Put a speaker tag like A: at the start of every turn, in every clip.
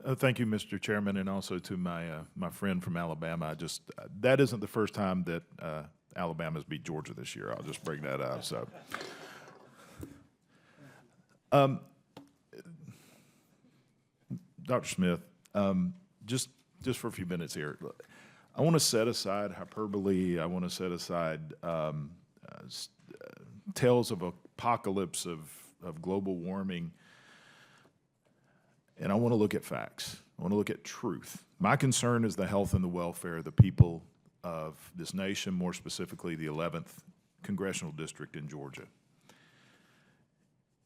A: Thank you, Mr. Chairman, and also to my friend from Alabama. That isn't the first time that Alabama's beat Georgia this year. I'll just bring that up. So, Dr. Smith, just for a few minutes here, I want to set aside hyperbole. I want to set aside tales of apocalypse of global warming. And I want to look at facts. I want to look at truth. My concern is the health and the welfare of the people of this nation, more specifically the 11th Congressional District in Georgia.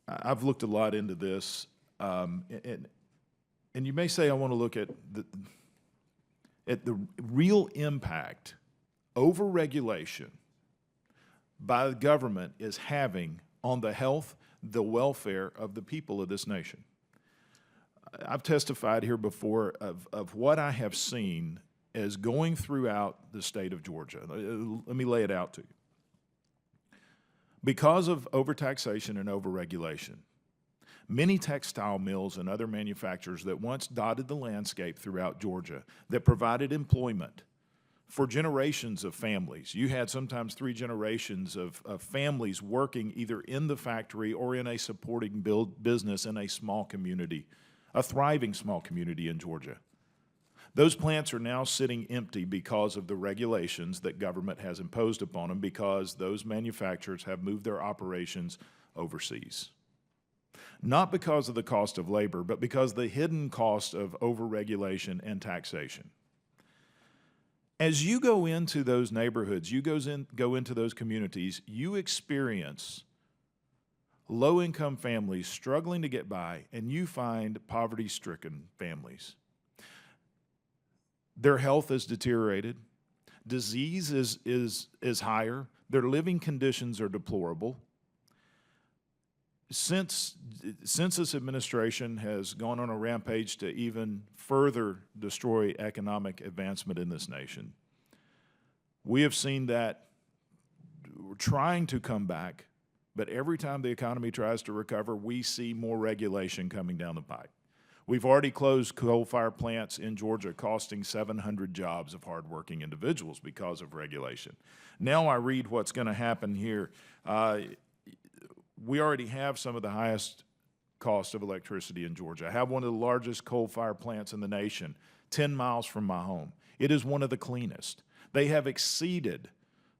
A: I've looked a lot into this, and you may say I want to look at the real impact overregulation by the government is having on the health, the welfare of the people of this nation. I've testified here before of what I have seen as going throughout the state of Georgia. Let me lay it out to you. Because of overtaxation and overregulation, many textile mills and other manufacturers that once dotted the landscape throughout Georgia that provided employment for generations of families. You had sometimes 3 generations of families working either in the factory or in a supporting business in a small community, a thriving small community in Georgia. Those plants are now sitting empty because of the regulations that government has imposed upon them, because those manufacturers have moved their operations overseas. Not because of the cost of labor, but because of the hidden cost of overregulation and taxation. As you go into those neighborhoods, you go into those communities, you experience low-income families struggling to get by, and you find poverty-stricken families. Their health is deteriorated, disease is higher, their living conditions are deplorable. Since this administration has gone on a rampage to even further destroy economic advancement in this nation, we have seen that we're trying to come back, but every time the economy tries to recover, we see more regulation coming down the pipe. We've already closed coal-fired plants in Georgia, costing 700 jobs of hardworking individuals because of regulation. Now I read what's going to happen here. We already have some of the highest cost of electricity in Georgia. I have one of the largest coal-fired plants in the nation, 10 miles from my home. It is one of the cleanest. They have exceeded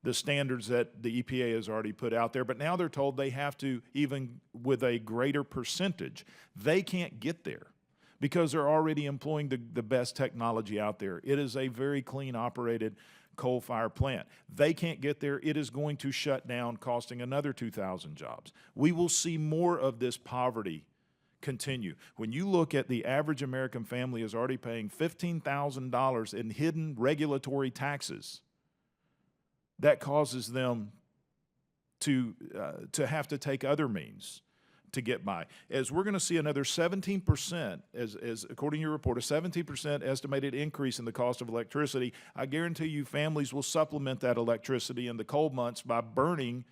A: the standards that the EPA has already put out there, but now they're told they have to, even with a greater percentage. They can't get there because they're already employing the best technology out there. It is a very clean operated coal-fired plant. They can't get there. It is going to shut down, costing another 2,000 jobs. We will see more of this poverty continue. When you look at the average American family is already paying $15,000 in hidden regulatory taxes, that causes them to have to take other means to get by. As we're going to see another 17%, as according to your report, a 17% estimated increase in the cost of electricity, I guarantee you families will supplement that electricity in the cold months by burning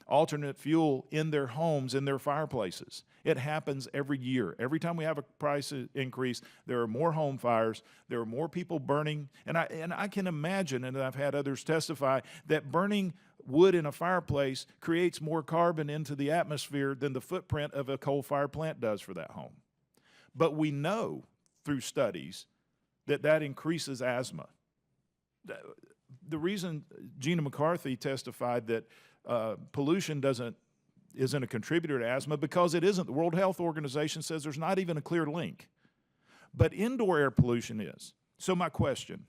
A: alternate fuel in their homes, in their fireplaces. It happens every year. Every time we have a price increase, there are more home fires, there are more people burning, and I can imagine, and I've had others testify, that burning wood in a fireplace creates more carbon into the atmosphere than the footprint of a coal-fired plant does for that home. But we know through studies that increases asthma. The reason Gina McCarthy testified that pollution isn't a contributor to asthma, because it isn't. The World Health Organization says there's not even a clear link. But indoor air pollution is. So my question,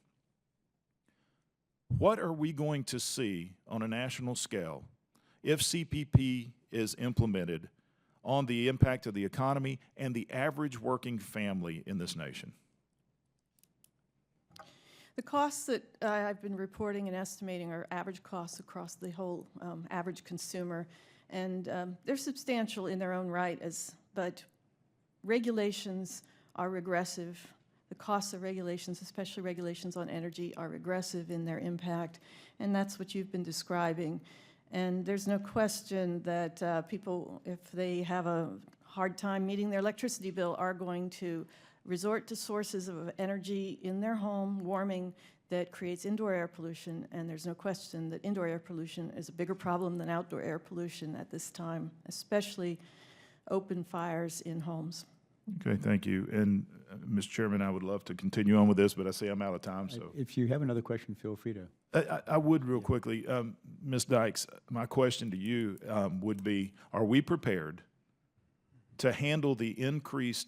A: what are we going to see on a national scale if CPP is implemented on the impact of the economy and the average working family in this nation?
B: The costs that I've been reporting and estimating are average costs across the whole average consumer, and they're substantial in their own right, but regulations are regressive. The costs of regulations, especially regulations on energy, are regressive in their impact, and that's what you've been describing. And there's no question that people, if they have a hard time meeting their electricity bill, are going to resort to sources of energy in their home, warming, that creates indoor air pollution, and there's no question that indoor air pollution is a bigger problem than outdoor air pollution at this time, especially open fires in homes.
A: Okay, thank you. And Mr. Chairman, I would love to continue on with this, but I see I'm out of time, so.
C: If you have another question, feel free to.
A: I would real quickly. Ms. Dykes, my question to you would be, are we prepared to handle the increased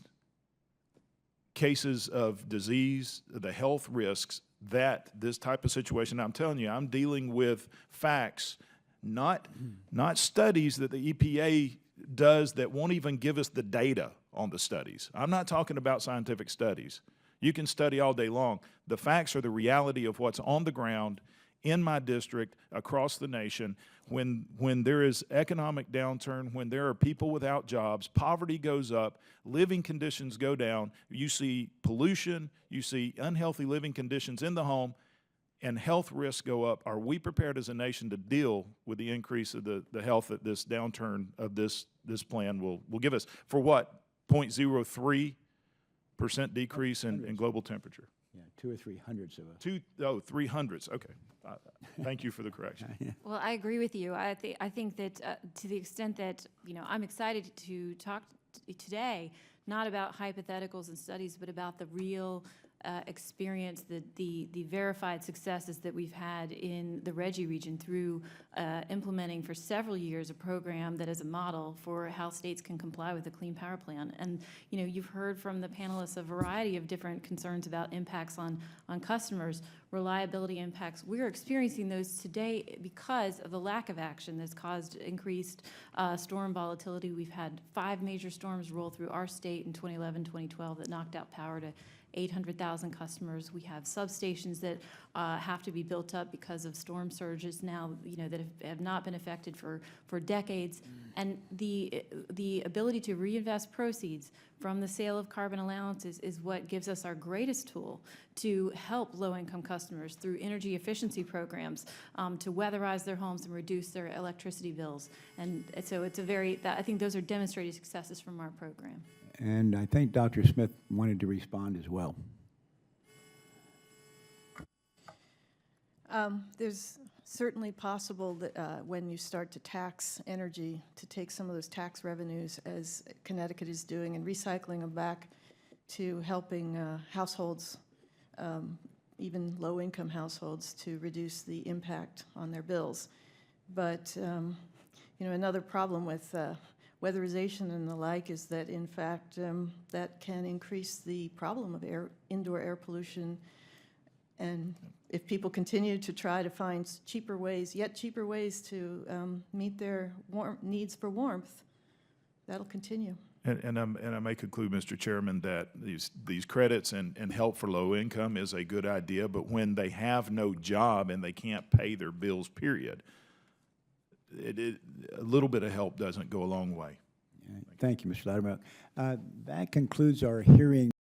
A: cases of disease, the health risks that this type of situation, I'm telling you, I'm dealing with facts, not studies that the EPA does that won't even give us the data on the studies. I'm not talking about scientific studies. You can study all day long. The facts are the reality of what's on the ground in my district, across the nation. When there is economic downturn, when there are people without jobs, poverty goes up, living conditions go down, you see pollution, you see unhealthy living conditions in the home, and health risks go up. Are we prepared as a nation to deal with the increase of the health that this downturn of this plan will give us? For what, 0.03% decrease in global temperature?
C: Yeah, 2 or 3 hundredths of a.
A: 3 hundredths, okay. Thank you for the correction.
D: Well, I agree with you. I think that to the extent that, I'm excited to talk today, not about hypotheticals and studies, but about the real experience, the verified successes that we've had in the Reggie region through implementing for several years a program that is a model for how states can comply with the Clean Power Plan. And you've heard from the panelists a variety of different concerns about impacts on customers, reliability impacts. We're experiencing those today because of the lack of action that's caused increased storm volatility. We've had 5 major storms roll through our state in 2011, 2012 that knocked out power to 800,000 customers. We have substations that have to be built up because of storm surges now, that have not been affected for decades. And the ability to reinvest proceeds from the sale of carbon allowances is what gives us our greatest tool to help low-income customers through energy efficiency programs to weatherize their homes and reduce their electricity bills. And so it's I think those are demonstrated successes from our program.
C: And I think Dr. Smith wanted to respond as well.
B: There's certainly possible that when you start to tax energy, to take some of those tax revenues, as Connecticut is doing, and recycling them back to helping households, even low-income households, to reduce the impact on their bills. But another problem with weatherization and the like is that, in fact, that can increase the problem of indoor air pollution. And if people continue to try to find cheaper ways to meet their needs for warmth, that'll continue.
A: And I may conclude, Mr. Chairman, that these credits and help for low income is a good idea, but when they have no job and they can't pay their bills, period, a little bit of help doesn't go a long way.
C: Thank you, Mr. Loudermilk. That concludes our hearing.